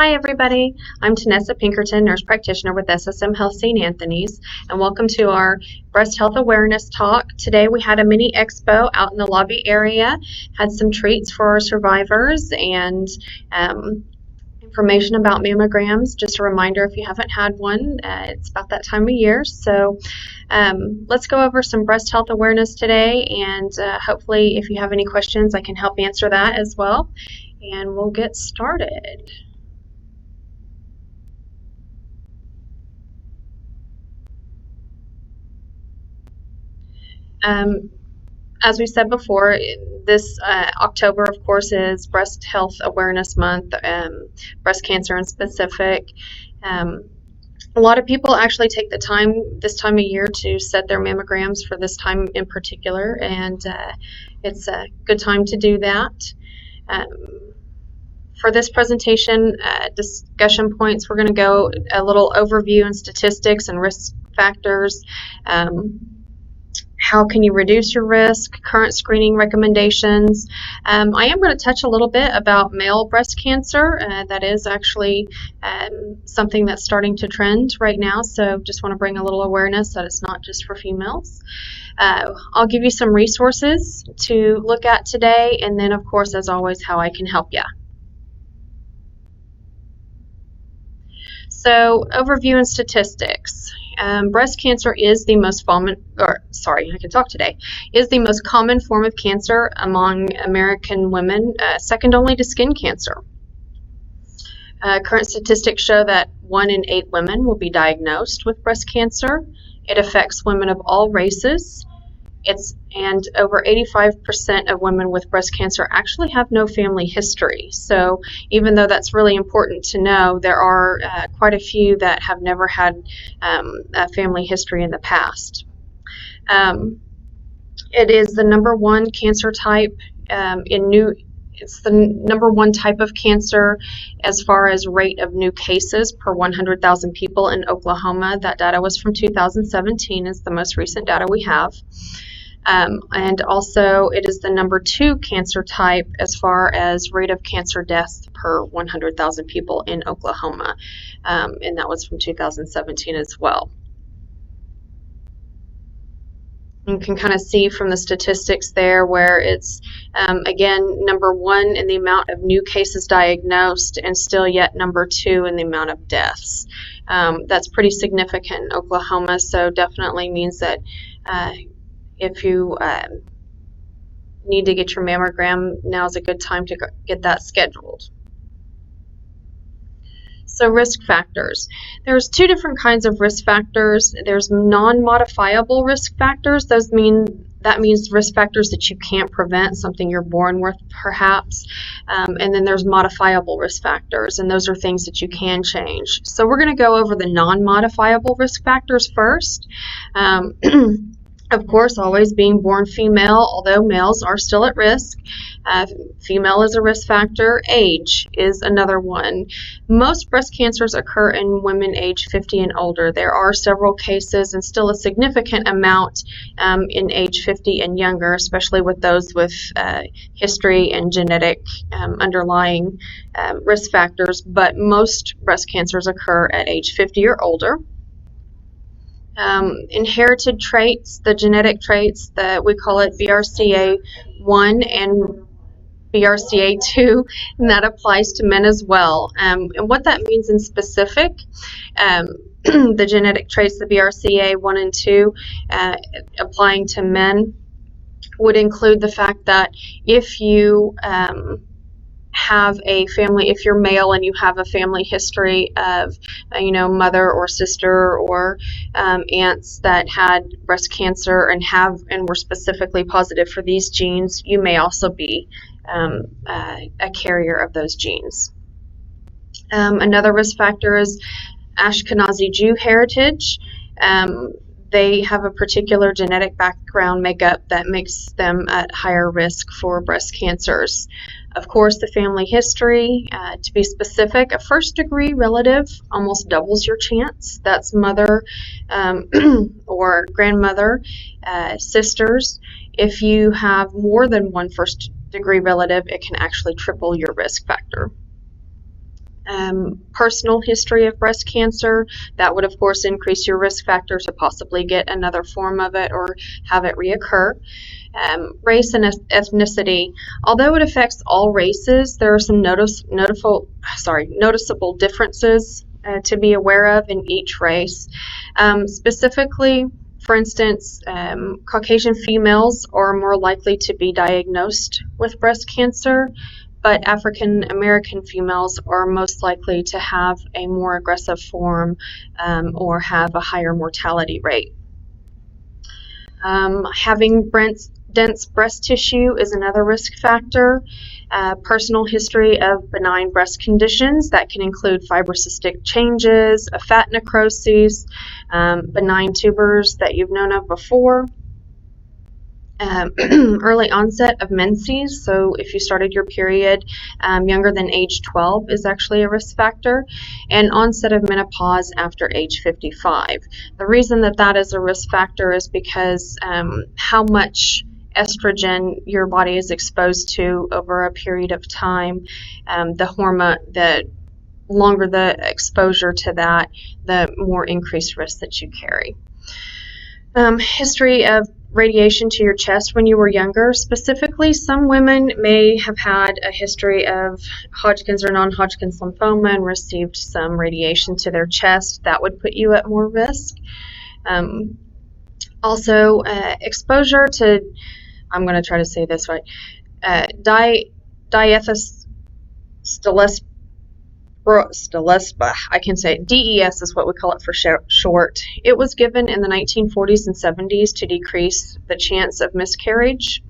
Hi everybody, I'm Tenessa Pinkerton, nurse practitioner with SSM Health St. Anthony's, and welcome to our breast health awareness talk. Today we had a mini expo out in the lobby area, had some treats for our survivors and information about mammograms. Just a reminder, if you haven't had one, it's about that time of year. So let's go over some breast health awareness today, and hopefully if you have any questions I can help answer that as well, and we'll get started. As we said before, this October, of course, is Breast Health Awareness Month, breast cancer in specific. A lot of people actually take the time this time of year to set their mammograms for this time in particular, and it's a good time to do that. For this presentation, discussion points, we're going to go a little overview and statistics and risk factors. How can you reduce your risk, current screening recommendations. I am going to touch a little bit about male breast cancer. That is actually something that's starting to trend right now, so just want to bring a little awareness that it's not just for females. I'll give you some resources to look at today, and then of course, as always, how I can help you. So, overview and statistics. Breast cancer is the most is the most common form of cancer among American women, second only to skin cancer. Current statistics show that 1 in 8 women will be diagnosed with breast cancer. It affects women of all races. And over 85% of women with breast cancer actually have no family history. So even though that's really important to know, there are quite a few that have never had a family history in the past. It is the number one cancer type it's the number one type of cancer as far as rate of new cases per 100,000 people in Oklahoma. That data was from 2017, is the most recent data we have. And also it is the number 2 cancer type as far as rate of cancer deaths per 100,000 people in Oklahoma, and that was from 2017 as well. You can kind of see from the statistics there where it's, again, number 1 in the amount of new cases diagnosed and still yet number 2 in the amount of deaths. That's pretty significant in Oklahoma, so definitely means that if you need to get your mammogram, now is a good time to get that scheduled. So risk factors. There's 2 different kinds of risk factors. There's non-modifiable risk factors. That means risk factors that you can't prevent, something you're born with perhaps. And then there's modifiable risk factors, and those are things that you can change. So we're going to go over the non-modifiable risk factors first. Of course, always being born female, although males are still at risk. Female is a risk factor. Age is another one. Most breast cancers occur in women age 50 and older. There are several cases and still a significant amount in age 50 and younger, especially with those with history and genetic underlying risk factors, but most breast cancers occur at age 50 or older. Inherited traits, the genetic traits that we call it BRCA1 and BRCA2, and that applies to men as well. And what that means in specific, the genetic traits, the BRCA1 and 2, applying to men, would include the fact that if you have a family, if you're male and you have a family history of, mother or sister or aunts that had breast cancer and were specifically positive for these genes, you may also be a carrier of those genes. Another risk factor is Ashkenazi Jew heritage. They have a particular genetic background makeup that makes them at higher risk for breast cancers. Of course, the family history, to be specific, a first-degree relative almost doubles your chance. That's mother or grandmother, sisters. If you have more than one first-degree relative, it can actually triple your risk factor. personal history of breast cancer. That would, of course, increase your risk factor to possibly get another form of it or have it reoccur. Race and ethnicity. Although it affects all races, there are some noticeable differences to be aware of in each race. Specifically, for instance, Caucasian females are more likely to be diagnosed with breast cancer, but African American females are most likely to have a more aggressive form or have a higher mortality rate. Having dense breast tissue is another risk factor. Personal history of benign breast conditions that can include fibrocystic changes, a fat necrosis, benign tumors that you've known of before. Early onset of menses, so if you started your period younger than age 12 is actually a risk factor, and onset of menopause after age 55. The reason that is a risk factor is because how much estrogen your body is exposed to over a period of time, the longer the exposure to that, the more increased risk that you carry. History of radiation to your chest when you were younger. Specifically, some women may have had a history of Hodgkin's or non-Hodgkin's lymphoma and received some radiation to their chest. That would put you at more risk. Also, exposure to, I'm going to try to say this right, Stilespa, I can say it. DES is what we call it for short. It was given in the 1940s and 70s to decrease the chance of miscarriage.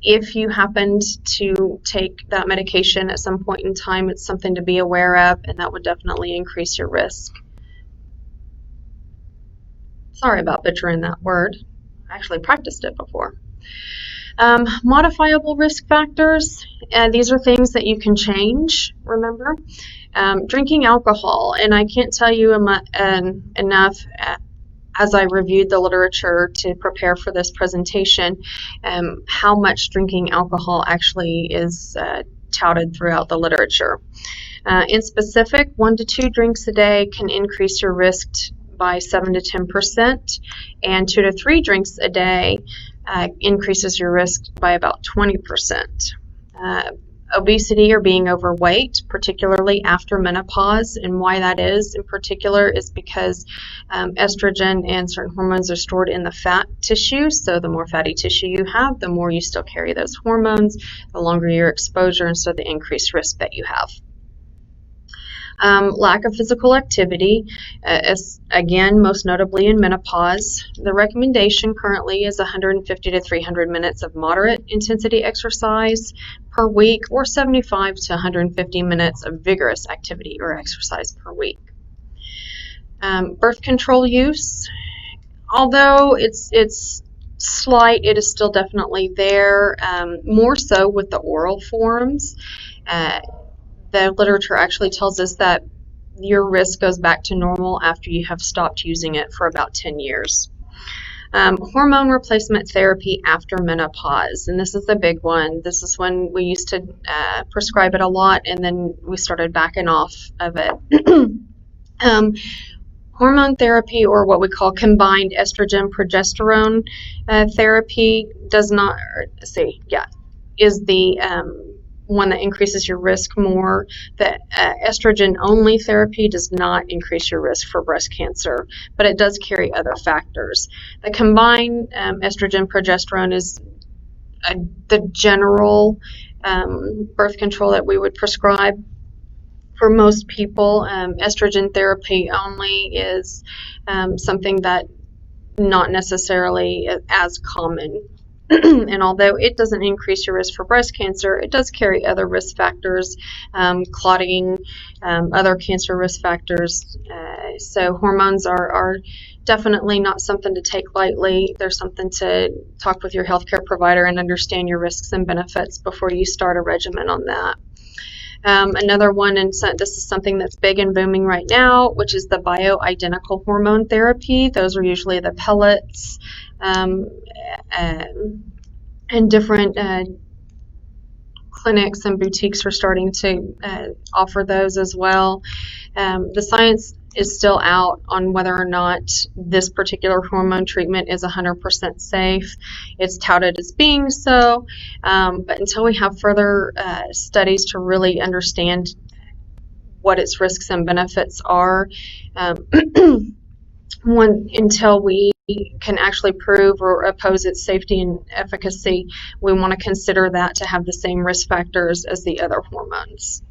If you happened to take that medication at some point in time, it's something to be aware of, and that would definitely increase your risk. Sorry about butchering that word. I actually practiced it before. Modifiable risk factors, these are things that you can change, remember. Drinking alcohol, and I can't tell you enough as I reviewed the literature to prepare for this presentation, how much drinking alcohol actually is touted throughout the literature. In specific, 1 to 2 drinks a day can increase your risk by 7 to 10%, and 2 to 3 drinks a day increases your risk by about 20%. Obesity or being overweight, particularly after menopause, and why that is in particular is because estrogen and certain hormones are stored in the fat tissue, so the more fatty tissue you have, the more you still carry those hormones, the longer your exposure, and so the increased risk that you have. Lack of physical activity, again, most notably in menopause. The recommendation currently is 150 to 300 minutes of moderate intensity exercise per week, or 75 to 150 minutes of vigorous activity or exercise per week. Birth control use, although it's slight, it is still definitely there, more so with the oral forms. The literature actually tells us that your risk goes back to normal after you have stopped using it for about 10 years. Hormone replacement therapy after menopause, and this is the big one. This is when we used to prescribe it a lot, and then we started backing off of it. Hormone therapy, or what we call combined estrogen-progesterone therapy, is the one that increases your risk more. The estrogen-only therapy does not increase your risk for breast cancer, but it does carry other factors. The combined estrogen-progesterone is the general birth control that we would prescribe for most people. Estrogen therapy only is something that not necessarily as common. And although it doesn't increase your risk for breast cancer, it does carry other risk factors, clotting, other cancer risk factors. So hormones are definitely not something to take lightly. They're something to talk with your healthcare provider and understand your risks and benefits before you start a regimen on that. Another one, and this is something that's big and booming right now, which is the bioidentical hormone therapy. Those are usually the pellets, and different clinics and boutiques are starting to offer those as well. The science is still out on whether or not this particular hormone treatment is 100% safe. It's touted as being so, but until we have further studies to really understand what its risks and benefits are, until we can actually prove or oppose its safety and efficacy, we want to consider that to have the same risk factors as the other hormones.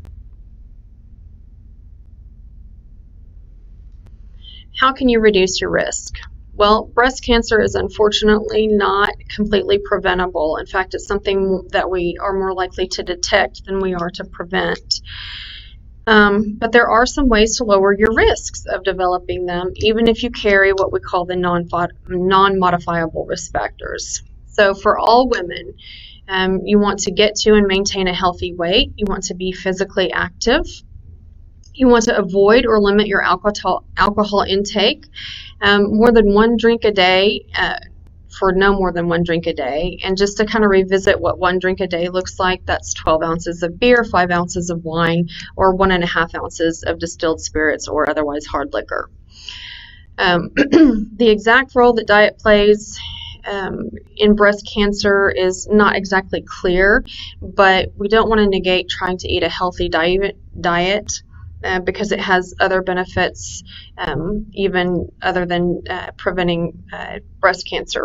How can you reduce your risk? Well, breast cancer is unfortunately not completely preventable. In fact, it's something that we are more likely to detect than we are to prevent. But there are some ways to lower your risks of developing them, even if you carry what we call the non-modifiable risk factors. So for all women, you want to get to and maintain a healthy weight. You want to be physically active. You want to avoid or limit your alcohol intake. More than one drink a day, for no more than one drink a day. And just to kind of revisit what one drink a day looks like, that's 12 ounces of beer, 5 ounces of wine, or 1.5 ounces of distilled spirits or otherwise hard liquor. The exact role that diet plays in breast cancer is not exactly clear, but we don't want to negate trying to eat a healthy diet because it has other benefits, even other than preventing breast cancer.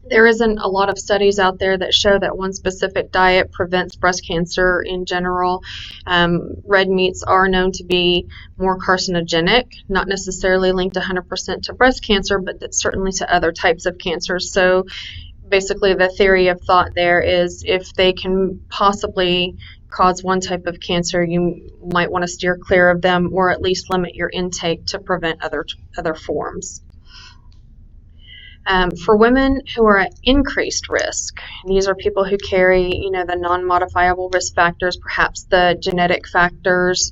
There isn't a lot of studies out there that show that one specific diet prevents breast cancer in general. Red meats are known to be more carcinogenic, not necessarily linked 100% to breast cancer, but certainly to other types of cancers. So basically the theory of thought there is if they can possibly cause one type of cancer, you might want to steer clear of them or at least limit your intake to prevent other forms. For women who are at increased risk, these are people who carry, the non-modifiable risk factors, perhaps the genetic factors.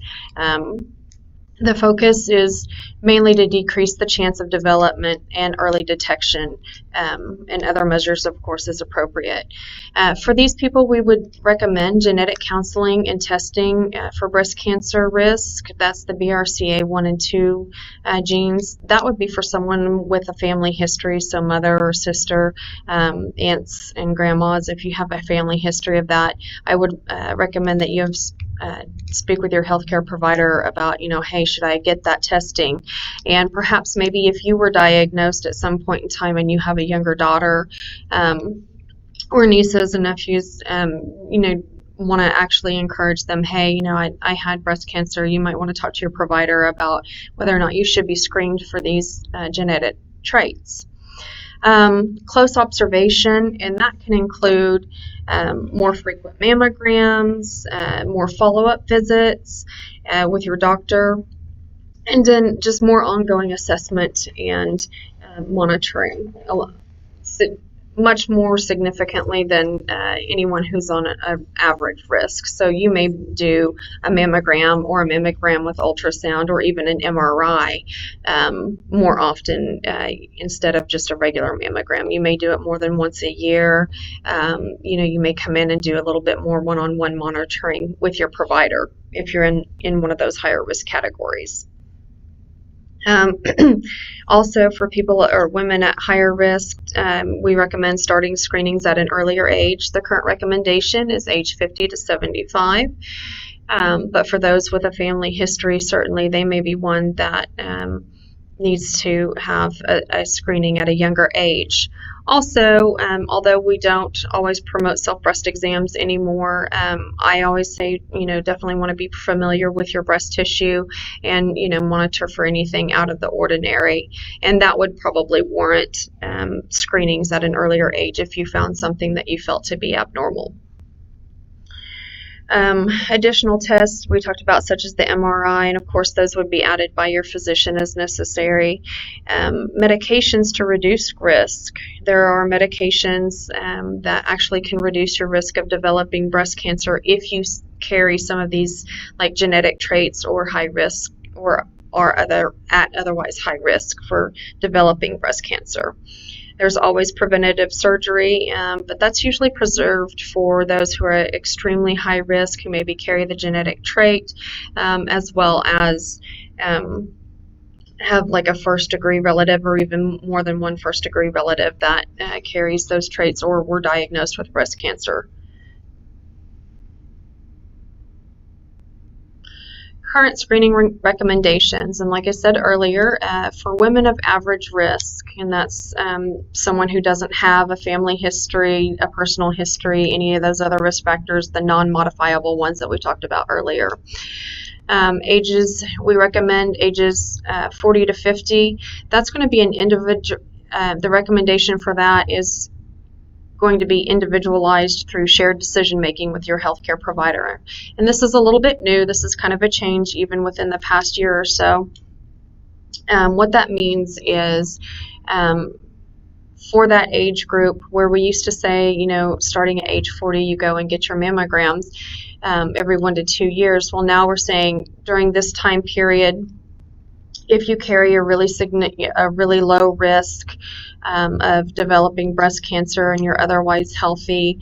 The focus is mainly to decrease the chance of development and early detection, and other measures, of course, as appropriate. For these people, we would recommend genetic counseling and testing for breast cancer risk. That's the BRCA1 and 2 genes. That would be for someone with a family history, so mother or sister, aunts and grandmas. If you have a family history of that, I would recommend that you have speak with your healthcare provider about, hey, should I get that testing? And perhaps maybe if you were diagnosed at some point in time and you have a younger daughter or nieces and nephews, want to actually encourage them, hey, I had breast cancer. You might want to talk to your provider about whether or not you should be screened for these genetic traits. Close observation, and that can include more frequent mammograms, more follow-up visits with your doctor, and then just more ongoing assessment and monitoring, much more significantly than anyone who's on an average risk. So you may do a mammogram or a mammogram with ultrasound or even an MRI more often instead of just a regular mammogram. You may do it more than once a year. You may come in and do a little bit more one-on-one monitoring with your provider if you're in one of those higher risk categories. Also, for people or women at higher risk, we recommend starting screenings at an earlier age. The current recommendation is age 50 to 75. But for those with a family history, certainly they may be one that needs to have a screening at a younger age. Also, although we don't always promote self-breast exams anymore, I always say, definitely want to be familiar with your breast tissue and, monitor for anything out of the ordinary. And that would probably warrant screenings at an earlier age if you found something that you felt to be abnormal. Additional tests we talked about, such as the MRI, and of course those would be added by your physician as necessary. Medications to reduce risk. There are medications that actually can reduce your risk of developing breast cancer if you carry some of these like genetic traits or high risk or are otherwise high risk for developing breast cancer. There's always preventative surgery, but that's usually preserved for those who are at extremely high risk, who maybe carry the genetic trait, as well as have like a first-degree relative or even more than one first-degree relative that carries those traits or were diagnosed with breast cancer. Current screening recommendations, and like I said earlier, for women of average risk, and that's someone who doesn't have a family history, a personal history, any of those other risk factors, the non-modifiable ones that we talked about earlier. Ages, we recommend ages 40 to 50. That's going to be an individual, the recommendation for that is going to be individualized through shared decision making with your healthcare provider. And this is a little bit new. This is kind of a change even within the past year or so. What that means is for that age group where we used to say, you know, starting at age 40, you go and get your mammograms every 1 to 2 years. Well, now we're saying during this time period, if you carry a really low risk of developing breast cancer and you're otherwise healthy,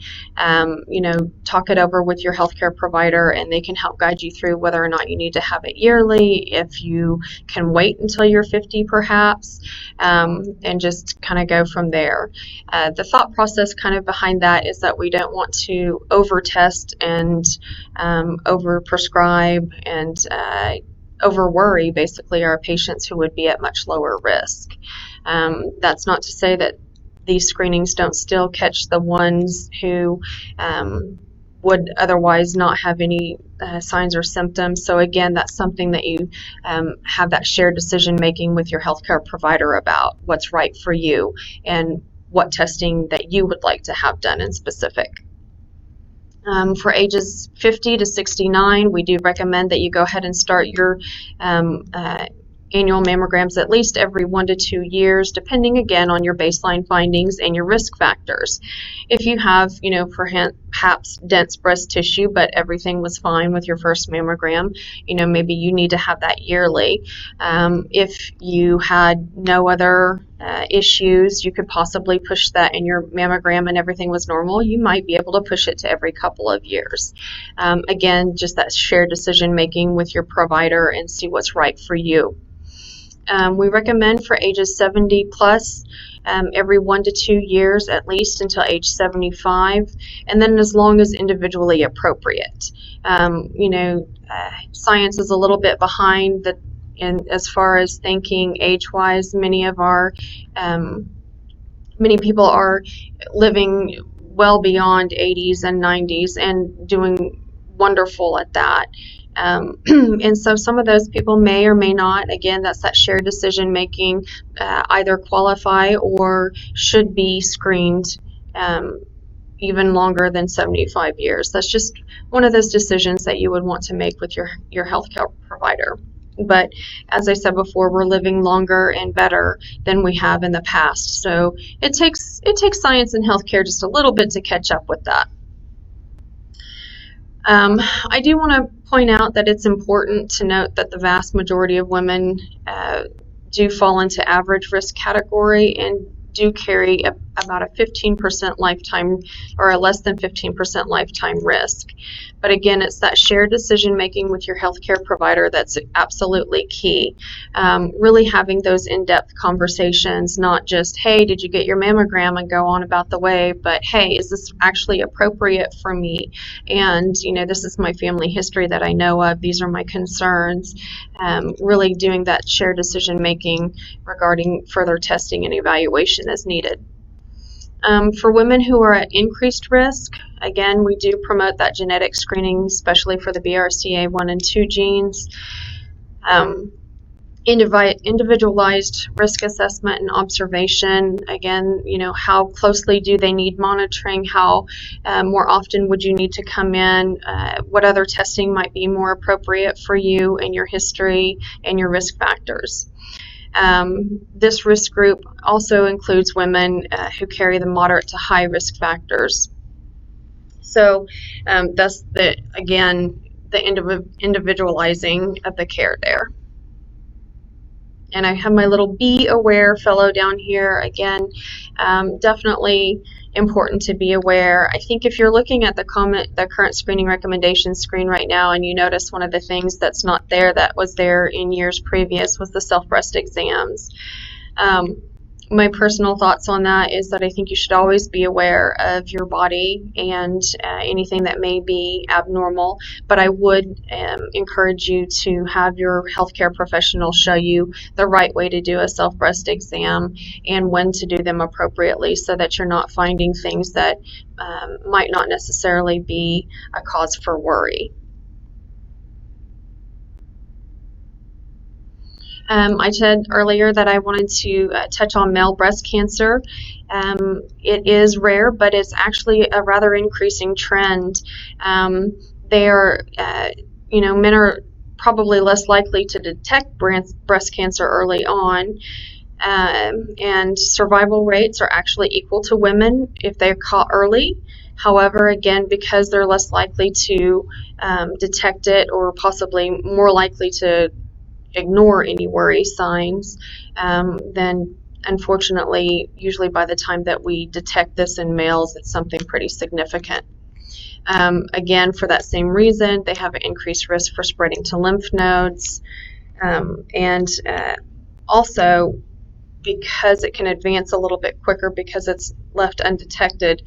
you know, talk it over with your healthcare provider and they can help guide you through whether or not you need to have it yearly, if you can wait until you're 50 perhaps, and just kind of go from there. The thought process kind of behind that is that we don't want to over test and over prescribe and over worry basically our patients who would be at much lower risk. That's not to say that these screenings don't still catch the ones who would otherwise not have any signs or symptoms. So again, that's something that you have that shared decision making with your healthcare provider about what's right for you and what testing that you would like to have done in specific. For ages 50 to 69, we do recommend that you go ahead and start your annual mammograms at least every 1 to 2 years, depending again on your baseline findings and your risk factors. If you have, you know, perhaps dense breast tissue, but everything was fine with your first mammogram, you know, maybe you need to have that yearly. If you had no other issues, you could possibly push that in your mammogram and everything was normal, you might be able to push it to every couple of years. Again, just that shared decision making with your provider and see what's right for you. We recommend for ages 70 plus every 1 to 2 years at least until age 75, and then as long as individually appropriate. You know, science is a little bit behind the and as far as thinking age-wise. Many people are living well beyond 80s and 90s and doing wonderful at that. And so some of those people may or may not, again, that's that shared decision making, either qualify or should be screened even longer than 75 years. That's just one of those decisions that you would want to make with your healthcare provider. But as I said before, we're living longer and better than we have in the past. So it takes science and healthcare just a little bit to catch up with that. I do want to point out that it's important to note that the vast majority of women do fall into average risk category and do carry about a 15% lifetime or a less than 15% lifetime risk. But again, it's that shared decision making with your healthcare provider that's absolutely key. Really having those in-depth conversations, not just, hey, did you get your mammogram and go on about the way, but hey, is this actually appropriate for me? And, you know, this is my family history that I know of. These are my concerns. Really doing that shared decision making regarding further testing and evaluation as needed. For women who are at increased risk, again, we do promote that genetic screening, especially for the BRCA1 and 2 genes. Individualized risk assessment and observation. Again, you know, how closely do they need monitoring? How more often would you need to come in? What other testing might be more appropriate for you and your history and your risk factors? This risk group also includes women who carry the moderate to high risk factors. So that's the individualizing of the care there. And I have my little be aware fellow down here again. Definitely important to be aware. I think if you're looking at the current screening recommendations screen right now, and you notice one of the things that's not there that was there in years previous was the self-breast exams. My personal thoughts on that is that I think you should always be aware of your body and anything that may be abnormal, but I would encourage you to have your healthcare professional show you the right way to do a self-breast exam and when to do them appropriately, so that you're not finding things that might not necessarily be a cause for worry. I said earlier that I wanted to touch on male breast cancer. It is rare, but it's actually a rather increasing trend. They are, men are probably less likely to detect breast cancer early on. And survival rates are actually equal to women if they're caught early. However, again, because they're less likely to detect it, or possibly more likely to ignore any worry signs, then unfortunately, usually by the time that we detect this in males, it's something pretty significant. Again, for that same reason, they have an increased risk for spreading to lymph nodes, and also because it can advance a little bit quicker because it's left undetected,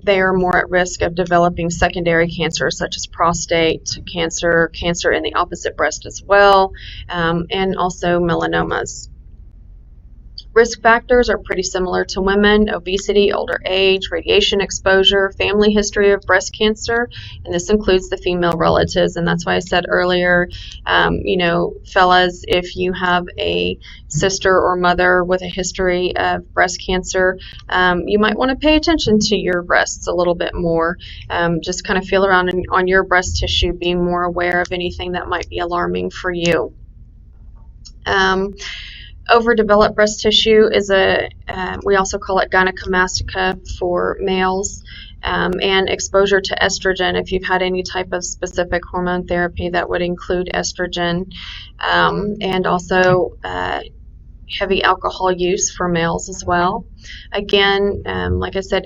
they are more at risk of developing secondary cancers such as prostate cancer, cancer in the opposite breast as well, and also melanomas. Risk factors are pretty similar to women: obesity, older age, radiation exposure, family history of breast cancer, and this includes the female relatives. And that's why I said earlier, fellas, if you have a sister or mother with a history of breast cancer, you might want to pay attention to your breasts a little bit more. Just kind of feel around on your breast tissue, being more aware of anything that might be alarming for you. Overdeveloped breast tissue is we also call it gynecomastia for males, and exposure to estrogen, if you've had any type of specific hormone therapy, that would include estrogen, and also heavy alcohol use for males as well. Again, like I said,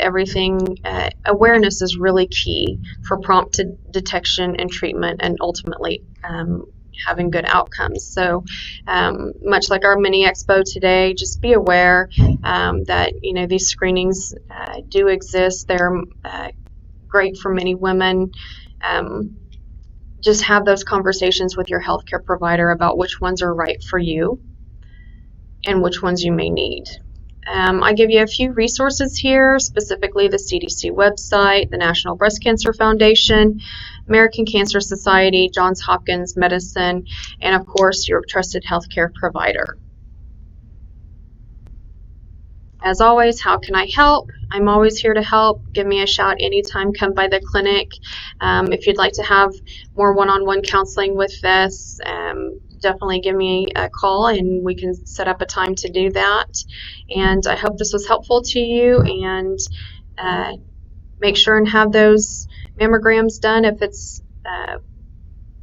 awareness is really key for prompt detection and treatment, and ultimately having good outcomes. So much like our mini expo today, just be aware that these screenings do exist. They're great for many women. Just have those conversations with your healthcare provider about which ones are right for you and which ones you may need. I give you a few resources here, specifically the CDC website, the National Breast Cancer Foundation, American Cancer Society, Johns Hopkins Medicine, and of course your trusted healthcare provider. As always, how can I help? I'm always here to help. Give me a shout anytime. Come by the clinic. If you'd like to have more one-on-one counseling with this, definitely give me a call and we can set up a time to do that. And I hope this was helpful to you, and make sure and have those mammograms done if you're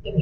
in